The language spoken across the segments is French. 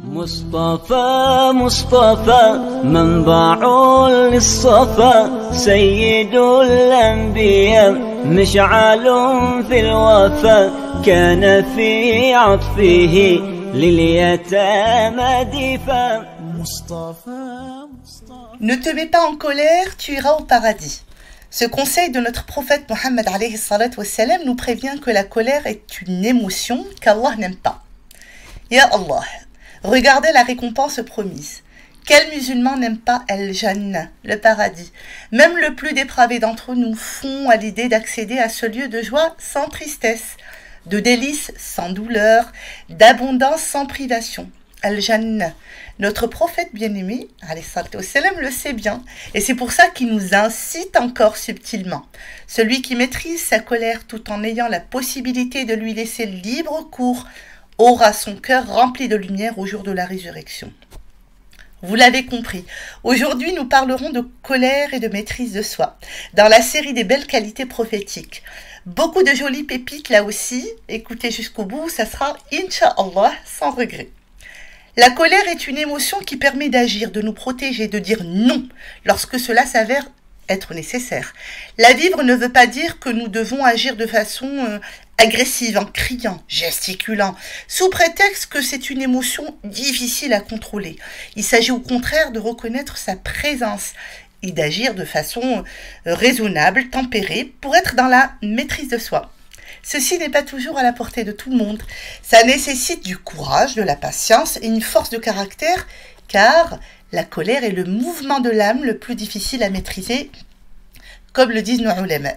مصطفى مصطفى منبع للصفا سيد الأنبياء مشعل في الوفا كان في عطفه لليتامى دفا. Ne te mets pas en colère, tu iras au paradis. Ce conseil de notre prophète Mohammed alayhi salatu wassalam nous prévient que la colère est une émotion qu'Allah n'aime pas. Ya Allah, regardez la récompense promise. Quel musulman n'aime pas El-Jannah, le paradis? Même le plus dépravé d'entre nous fond à l'idée d'accéder à ce lieu de joie sans tristesse, de délices sans douleur, d'abondance sans privation. Al-Jannah. Notre prophète bien-aimé, alayhi salatu wassalam, le sait bien, et c'est pour ça qu'il nous incite encore subtilement. Celui qui maîtrise sa colère tout en ayant la possibilité de lui laisser libre cours aura son cœur rempli de lumière au jour de la résurrection. Vous l'avez compris, aujourd'hui nous parlerons de colère et de maîtrise de soi, dans la série des belles qualités prophétiques. Beaucoup de jolies pépites là aussi, écoutez jusqu'au bout, ça sera Inch'Allah sans regret. La colère est une émotion qui permet d'agir, de nous protéger, de dire non lorsque cela s'avère être nécessaire. La vivre ne veut pas dire que nous devons agir de façon agressive, en criant, gesticulant, sous prétexte que c'est une émotion difficile à contrôler. Il s'agit au contraire de reconnaître sa présence et d'agir de façon raisonnable, tempérée, pour être dans la maîtrise de soi. Ceci n'est pas toujours à la portée de tout le monde. Ça nécessite du courage, de la patience et une force de caractère, car la colère est le mouvement de l'âme le plus difficile à maîtriser, comme le disent nos ulama.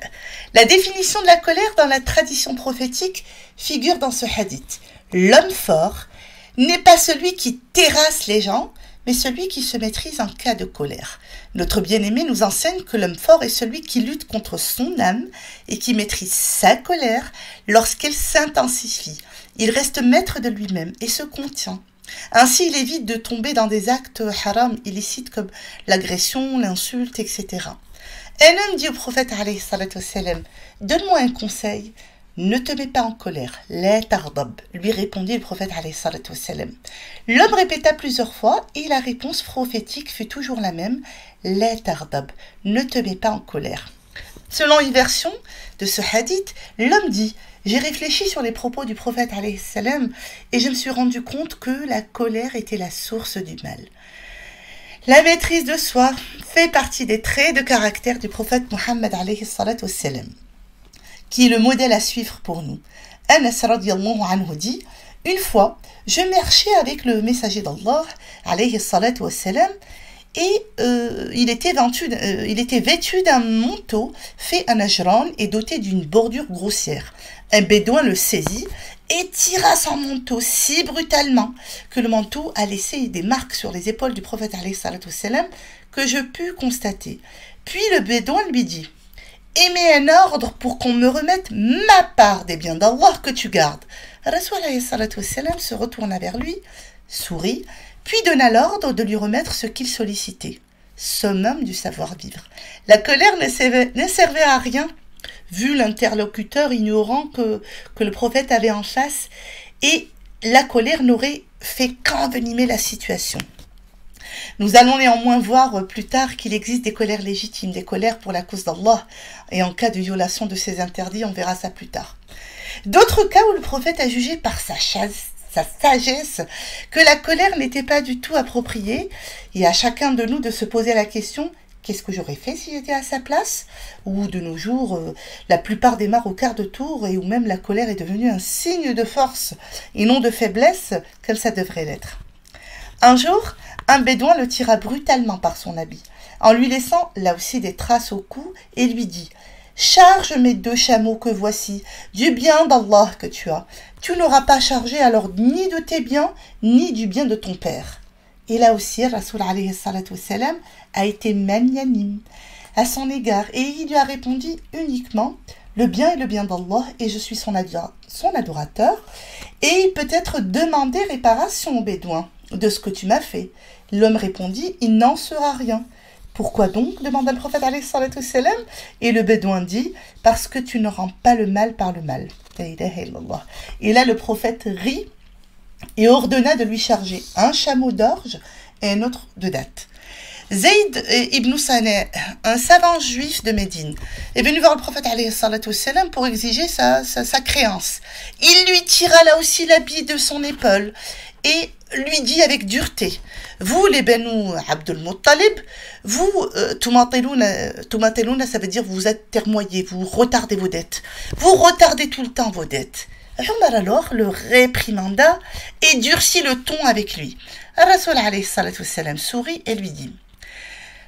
La définition de la colère dans la tradition prophétique figure dans ce hadith. L'homme fort n'est pas celui qui terrasse les gens, mais celui qui se maîtrise en cas de colère. Notre bien-aimé nous enseigne que l'homme fort est celui qui lutte contre son âme et qui maîtrise sa colère lorsqu'elle s'intensifie. Il reste maître de lui-même et se contient. Ainsi, il évite de tomber dans des actes haram illicites comme l'agression, l'insulte, etc. Un homme dit au prophète alayhi salatu wassalam, « Donne-moi un conseil. » Ne te mets pas en colère, la tardab, lui répondit le prophète alayhi salatu wassalam. L'homme répéta plusieurs fois et la réponse prophétique fut toujours la même, la tardab, ne te mets pas en colère. Selon une version de ce hadith, l'homme dit, j'ai réfléchi sur les propos du prophète alayhi salam et je me suis rendu compte que la colère était la source du mal. La maîtrise de soi fait partie des traits de caractère du prophète Mohammed alayhi salatu wassalam, qui est le modèle à suivre pour nous. Anas radiyallahu anhu dit, une fois, je marchais avec le messager d'Allah, alayhi salatu wassalam, et il était vêtu d'un manteau fait en ajran et doté d'une bordure grossière. Un bédouin le saisit et tira son manteau si brutalement que le manteau a laissé des marques sur les épaules du prophète alayhi salatu wassalam que je pus constater. Puis le bédouin lui dit, émets un ordre pour qu'on me remette ma part des biens d'Allah que tu gardes. Rasoul alayhi salatu wassalam se retourna vers lui, sourit, puis donna l'ordre de lui remettre ce qu'il sollicitait. Summum du savoir-vivre. La colère ne servait à rien, vu l'interlocuteur ignorant que le prophète avait en face, et la colère n'aurait fait qu'envenimer la situation. Nous allons néanmoins voir plus tard qu'il existe des colères légitimes, des colères pour la cause d'Allah, et en cas de violation de ces interdits, on verra ça plus tard. D'autres cas où le prophète a jugé par sa sagesse que la colère n'était pas du tout appropriée, et à chacun de nous de se poser la question, qu'est-ce que j'aurais fait si j'étais à sa place? Ou de nos jours, la plupart démarrent au quart de tour, et où même la colère est devenue un signe de force, et non de faiblesse, comme ça devrait l'être. Un jour, un bédouin le tira brutalement par son habit, en lui laissant là aussi des traces au cou, et lui dit « Charge mes 2 chameaux que voici, du bien d'Allah que tu as. Tu n'auras pas chargé alors ni de tes biens, ni du bien de ton père. » Et là aussi, Rasoul alayhi salatu wassalam a été magnanime à son égard, et il lui a répondu uniquement « Le bien est le bien d'Allah, et je suis son adorateur, et il peut être demandé réparation au bédouin de ce que tu m'as fait. » L'homme répondit « Il n'en sera rien. » Pourquoi donc demanda le prophète alayhi salatu wassalam, et le bédouin dit « Parce que tu ne rends pas le mal par le mal. » Et là le prophète rit et ordonna de lui charger un chameau d'orge et un autre de dattes. Zayd ibn Sana, un savant juif de Médine, est venu voir le prophète salam pour exiger sa créance. Il lui tira là aussi l'habit de son épaule et lui dit avec dureté: vous les Banu Abdul Muttalib, vous Tumateluna, ça veut dire vous êtes termoyés, vous retardez vos dettes, vous retardez tout le temps vos dettes. Omar alors le réprimanda et durcit le ton avec lui. Rasoul sourit et lui dit: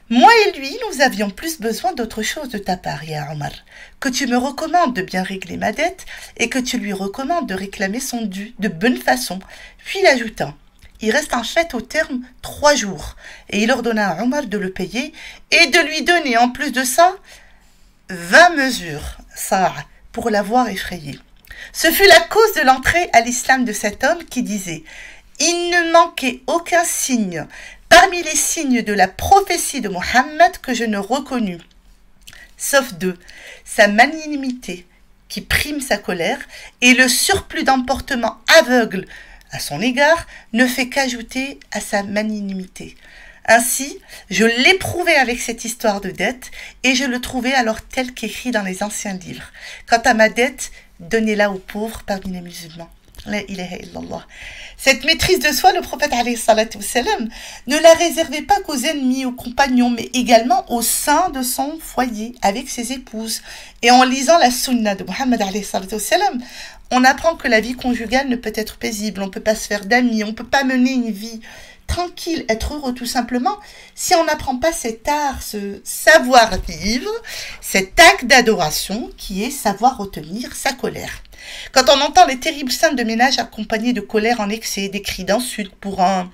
moi et lui, nous avions plus besoin d'autre chose de ta part, ya Omar, que tu me recommandes de bien régler ma dette et que tu lui recommandes de réclamer son dû de bonne façon. Puis il ajouta: il reste en fait au terme 3 jours, et il ordonna à Omar de le payer et de lui donner en plus de ça 20 mesures, ça, pour l'avoir effrayé. Ce fut la cause de l'entrée à l'islam de cet homme qui disait: il ne manquait aucun signe parmi les signes de la prophétie de Mohammed que je ne reconnus, sauf 2, sa magnanimité qui prime sa colère, et le surplus d'emportement aveugle à son égard ne fait qu'ajouter à sa magnanimité. Ainsi, je l'éprouvais avec cette histoire de dette, et je le trouvais alors tel qu'écrit dans les anciens livres. Quant à ma dette, donnez-la aux pauvres parmi les musulmans. La ilaha illallah. Cette maîtrise de soi, le prophète salam, ne la réservait pas qu'aux ennemis, aux compagnons, mais également au sein de son foyer, avec ses épouses. Et en lisant la sunna de Mohammed salam, on apprend que la vie conjugale ne peut être paisible, on ne peut pas se faire d'amis, on ne peut pas mener une vie tranquille, être heureux tout simplement, si on n'apprend pas cet art, ce savoir-vivre, cet acte d'adoration qui est savoir retenir sa colère. Quand on entend les terribles scènes de ménage accompagnées de colère en excès, des cris d'insultes pour un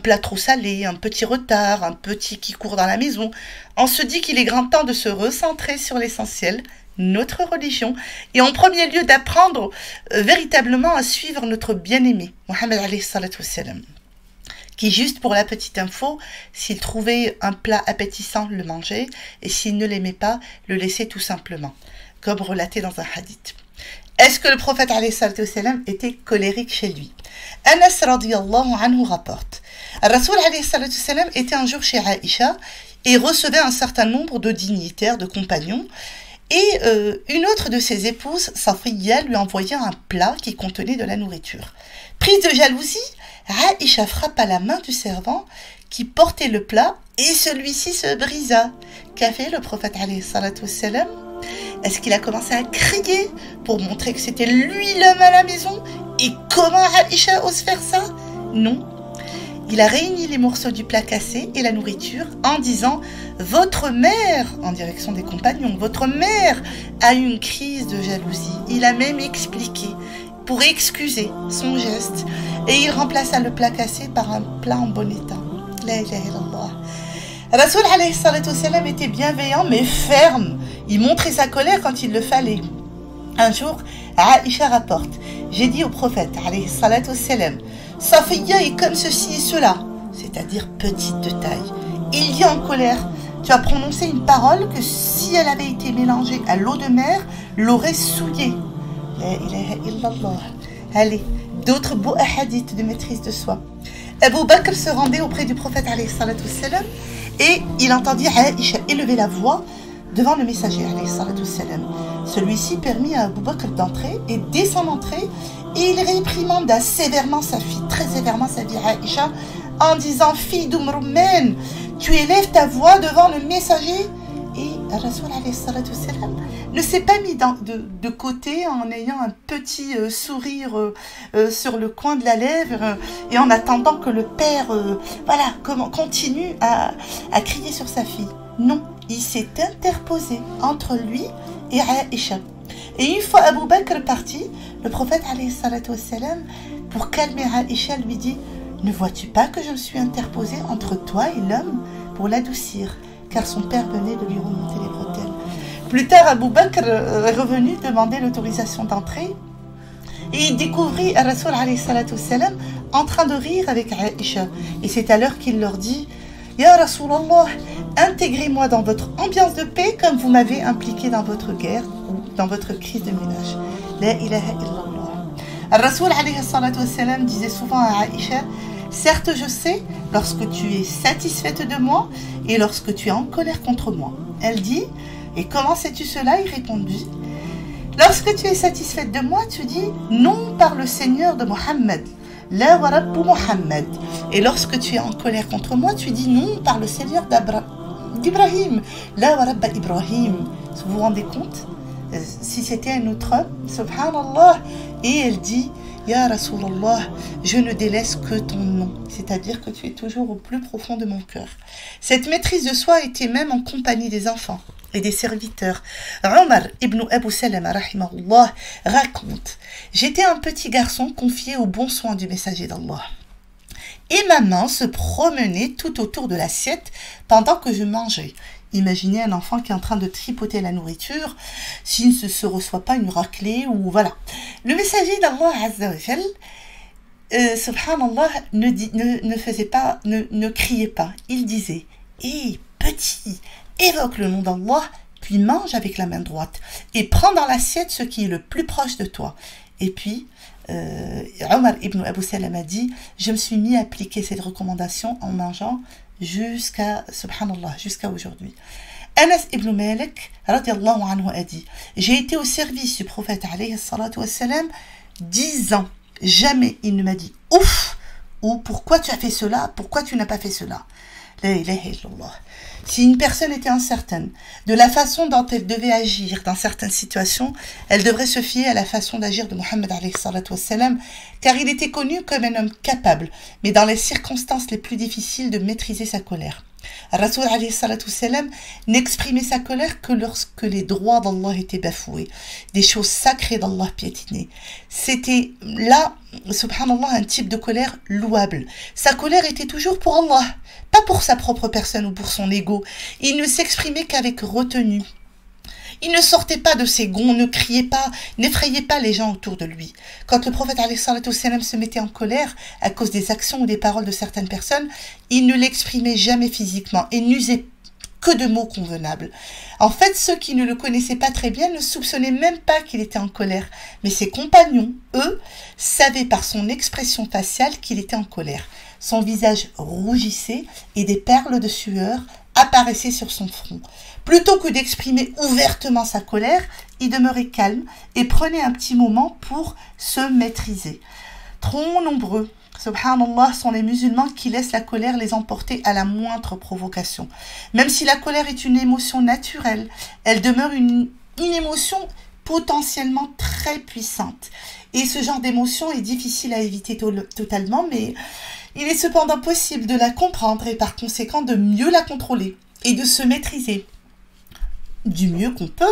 plat trop salé, un petit retard, un petit qui court dans la maison, on se dit qu'il est grand temps de se recentrer sur l'essentiel, notre religion, et en premier lieu d'apprendre véritablement à suivre notre bien-aimé, Mohammed salam, qui, juste pour la petite info, s'il trouvait un plat appétissant, le mangeait, et s'il ne l'aimait pas, le laissait tout simplement, comme relaté dans un hadith. Est-ce que le prophète salam était colérique chez lui? Anas radiyallahu anhu rapporte: Rasoul salam était un jour chez Aïcha et recevait un certain nombre de dignitaires, de compagnons, et une autre de ses épouses, Safiya, lui envoyait un plat qui contenait de la nourriture. Prise de jalousie, Aïcha frappa la main du servant qui portait le plat et celui-ci se brisa. Qu'a fait le prophète salam? Est-ce qu'il a commencé à crier pour montrer que c'était lui l'homme à la maison? Et comment Aïcha ose faire ça? Non. Il a réuni les morceaux du plat cassé et la nourriture en disant: votre mère, en direction des compagnons, votre mère a eu une crise de jalousie. Il a même expliqué pour excuser son geste et il remplaça le plat cassé par un plat en bon état. La ilaha illallah. Rasoul salam était bienveillant mais ferme. Il montrait sa colère quand il le fallait. Un jour, Aïcha rapporte: j'ai dit au prophète salam, Safiya est comme ceci et cela, c'est-à-dire petite de taille. Il dit en colère: tu as prononcé une parole que si elle avait été mélangée à l'eau de mer, l'aurait souillée. La ilaha illallah. Allez, d'autres beaux hadiths de maîtrise de soi. Abu Bakr se rendait auprès du prophète salam et il entendit Aïcha élever la voix devant le messager salam. Celui-ci permit à Abu Bakr d'entrer et dès son entrée, il réprimanda sévèrement sa fille, très sévèrement sa fille Aïcha, en disant: fille d'Umrumen, tu élèves ta voix devant le messager. Et Rasoul salam ne s'est pas mis de côté en ayant un petit sourire sur le coin de la lèvre et en attendant que le père continue à crier sur sa fille. Non, il s'est interposé entre lui et Aïcha. Et une fois Abu Bakr parti, le prophète salam, pour calmer Aïcha, lui dit: ne vois-tu pas que je me suis interposé entre toi et l'homme pour l'adoucir, car son père venait de lui remonter les bretelles. Plus tard, Abu Bakr est revenu demander l'autorisation d'entrer et il découvrit Rasoul salam en train de rire avec Aïcha. Et c'est alors qu'il leur dit: Ya Rasulallah, intégrez-moi dans votre ambiance de paix comme vous m'avez impliqué dans votre guerre ou dans votre crise de ménage. La ilaha illallah. Al-Rasoul alayhi salatu wassalam disait souvent à Aïcha, certes je sais lorsque tu es satisfaite de moi et lorsque tu es en colère contre moi. Elle dit, et comment sais-tu cela? Il répondit, lorsque tu es satisfaite de moi, tu dis non par le Seigneur de Mohammed, la wa rabbu Mohammed. Et lorsque tu es en colère contre moi, tu dis non par le Seigneur d'Ibrahim, la wa rabba Ibrahim. Vous vous rendez compte? Si c'était un autre homme, subhanallah, et elle dit, Ya Rasulallah, je ne délaisse que ton nom, c'est-à-dire que tu es toujours au plus profond de mon cœur. Cette maîtrise de soi était même en compagnie des enfants et des serviteurs. Omar ibn Abu Salama rahimahullah raconte, j'étais un petit garçon confié aux bons soins du messager d'Allah. Et ma main se promenait tout autour de l'assiette pendant que je mangeais. Imaginez un enfant qui est en train de tripoter la nourriture, s'il ne se reçoit pas une raclée ou voilà. Le messager d'Allah Azza wa Jal, subhanallah, ne criait pas. Il disait, hé petit, évoque le nom d'Allah, puis mange avec la main droite et prends dans l'assiette ce qui est le plus proche de toi. Et puis, Omar ibn Abu Salam a dit, je me suis mis à appliquer cette recommandation en mangeant jusqu'à, subhanallah, jusqu'à aujourd'hui. Anas ibn Malik, radiallahu anhu, a dit, j'ai été au service du prophète, alayhi salatu wassalam, 10 ans. Jamais il ne m'a dit, ouf, ou pourquoi tu as fait cela, pourquoi tu n'as pas fait cela. La ilaha illallah. Si une personne était incertaine de la façon dont elle devait agir dans certaines situations, elle devrait se fier à la façon d'agir de Mohammed alayhi salatu wassalam, car il était connu comme un homme capable, mais dans les circonstances les plus difficiles de maîtriser sa colère. Rasoul alayhi salatu wassalam n'exprimait sa colère que lorsque les droits d'Allah étaient bafoués, des choses sacrées d'Allah piétinées. C'était là, subhanallah, un type de colère louable. Sa colère était toujours pour Allah, pas pour sa propre personne ou pour son ego. Il ne s'exprimait qu'avec retenue. Il ne sortait pas de ses gonds, ne criait pas, n'effrayait pas les gens autour de lui. Quand le prophète alayhi salatu wassalam se mettait en colère à cause des actions ou des paroles de certaines personnes, il ne l'exprimait jamais physiquement et n'usait que de mots convenables. En fait, ceux qui ne le connaissaient pas très bien ne soupçonnaient même pas qu'il était en colère. Mais ses compagnons, eux, savaient par son expression faciale qu'il était en colère. Son visage rougissait et des perles de sueur apparaissaient sur son front. Plutôt que d'exprimer ouvertement sa colère, il demeurait calme et prenait un petit moment pour se maîtriser. Trop nombreux, subhanallah, sont les musulmans qui laissent la colère les emporter à la moindre provocation. Même si la colère est une émotion naturelle, elle demeure une émotion potentiellement très puissante. Et ce genre d'émotion est difficile à éviter totalement, mais il est cependant possible de la comprendre et par conséquent de mieux la contrôler et de se maîtriser du mieux qu'on peut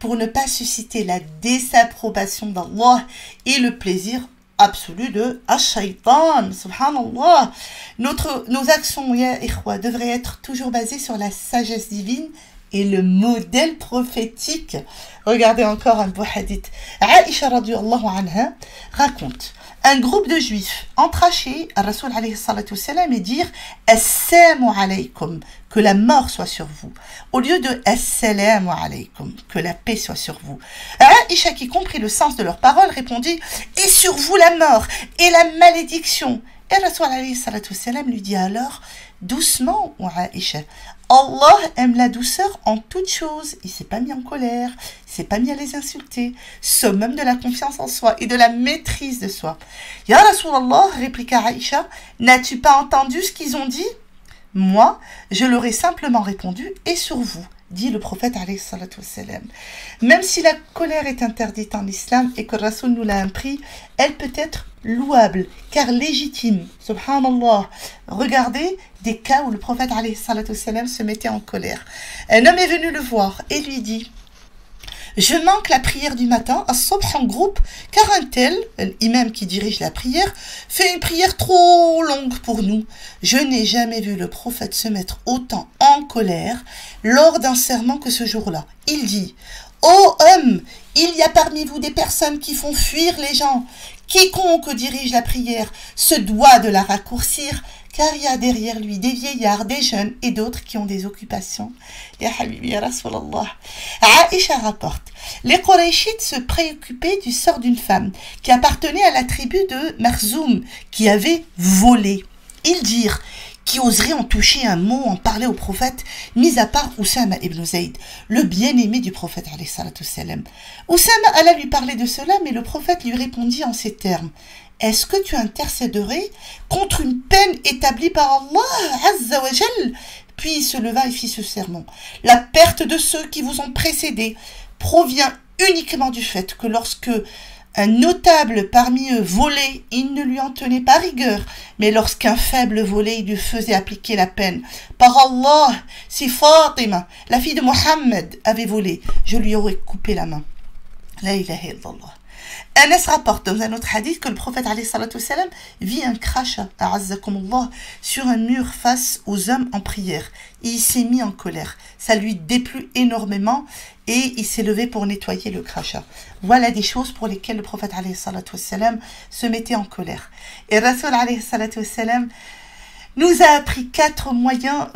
pour ne pas susciter la désapprobation d'Allah et le plaisir absolu de Ash-Shaytan, subhanallah. Nos actions, ya ikhwa, devraient être toujours basées sur la sagesse divine et le modèle prophétique. Regardez encore un beau hadith. Aïcha radiyallahu anha raconte, un groupe de juifs entra chez Rasoul alayhi salatu wassalam et dire Assalamu alaykum, que la mort soit sur vous, au lieu de Assalamu alaykum, que la paix soit sur vous. Aïcha, qui comprit le sens de leurs paroles, répondit et sur vous la mort et la malédiction. Et Rasoul alayhi salatu wassalam lui dit alors doucement, Aïcha, Allah aime la douceur en toutes choses. Il ne s'est pas mis en colère, il ne s'est pas mis à les insulter. Summum de la confiance en soi et de la maîtrise de soi. Ya Rasulallah, répliqua Aïcha, n'as-tu pas entendu ce qu'ils ont dit? Moi, je leur ai simplement répondu, et sur vous, dit le prophète alayhi salatu wassalam. Même si la colère est interdite en islam et que Rasoul nous l'a appris, elle peut être louable, car légitime. Subhanallah. Regardez des cas où le prophète alayhi salatu wassalam se mettait en colère. Un homme est venu le voir et lui dit: je manque la prière du matin, as-subh en groupe, car un tel, l'imam qui dirige la prière, fait une prière trop longue pour nous. Je n'ai jamais vu le prophète se mettre autant en colère lors d'un serment que ce jour-là. Il dit: ô homme, il y a parmi vous des personnes qui font fuir les gens, Quiconque dirige la prière se doit de la raccourcir, car il y a derrière lui des vieillards, des jeunes et d'autres qui ont des occupations. Ya Habibi, ya Rasulallah. Aïcha rapporte, les Qurayshites se préoccupaient du sort d'une femme qui appartenait à la tribu de Marzoum, qui avait volé. Ils dirent: qui oserait en toucher un mot, en parler au prophète, mis à part Oussama ibn Zayd, le bien-aimé du prophète alayhi salatu wassalam. Oussama alla lui parler de cela, mais le prophète lui répondit en ces termes: est-ce que tu intercéderais contre une peine établie par Allah Azza wa Jal? Puis il se leva et fit ce sermon: la perte de ceux qui vous ont précédés provient uniquement du fait que lorsque un notable parmi eux volait, il ne lui en tenait pas rigueur, mais lorsqu'un faible volait, il lui faisait appliquer la peine. Par Allah, si Fatima, la fille de Mohammed, avait volé, je lui aurais coupé la main. La ilaha illallah. Anas rapporte dans un autre hadith que le prophète alayhi salatu wassalam vit un crachat sur un mur face aux hommes en prière. Et il s'est mis en colère. Ça lui déplut énormément et il s'est levé pour nettoyer le crachat. Voilà des choses pour lesquelles le prophète alayhi salatu wassalam se mettait en colère. Et Rasul alayhi salatu wassalam nous a appris 4 moyens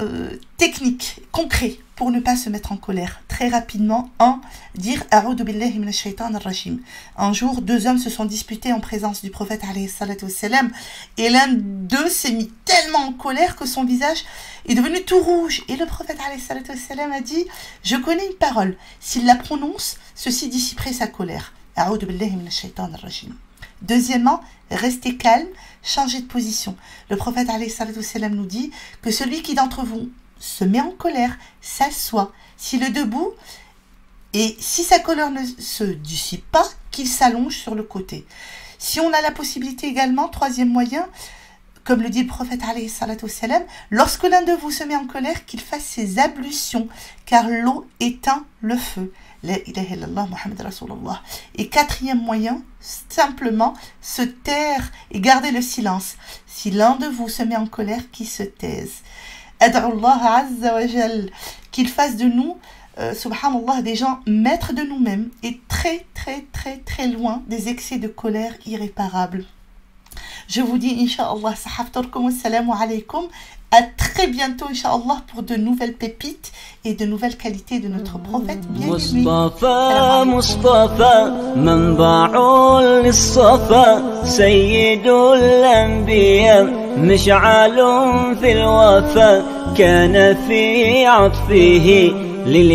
techniques, concrets, pour ne pas se mettre en colère. Très rapidement, 1. Dire A'udhu billahi minash shaitan ar-rajim. Un jour, 2 hommes se sont disputés en présence du prophète alayhi salatu wassalam, et l'un d'eux s'est mis tellement en colère que son visage est devenu tout rouge. Et le prophète alayhi salatu wassalam a dit: je connais une parole, s'il la prononce, ceci dissiperait sa colère. A'udhu billahi minash shaitan ar-rajim. Deuxièmement, restez calme, changez de position. Le prophète alayhi salatu wassalam nous dit que celui qui d'entre vous se met en colère, s'assoit, s'il est debout, et si sa colère ne se dissipe pas, qu'il s'allonge sur le côté. Si on a la possibilité également, 3e moyen, comme le dit le prophète alayhi salatu wassalam, lorsque l'un de vous se met en colère, qu'il fasse ses ablutions, car l'eau éteint le feu. La ilaha illallah Muhammad Rasulullah. Et 4e moyen, simplement se taire et garder le silence. Si l'un de vous se met en colère, qu'il se taise. Ad'Allah Azza wa Jal, qu'il fasse de nous, subhanallah, des gens maîtres de nous-mêmes et très très très très loin des excès de colère irréparables. Je vous dis, Inch'Allah, sahabtarkum, assalamu alaikum. À très bientôt, Inch'Allah, pour de nouvelles pépites et de nouvelles qualités de notre prophète bien-aimé. Mustafa, Mustafa, manba'u lis-safa, sayyidul anbiya, mish'alun fil wafa, kana fi 'atfihi lil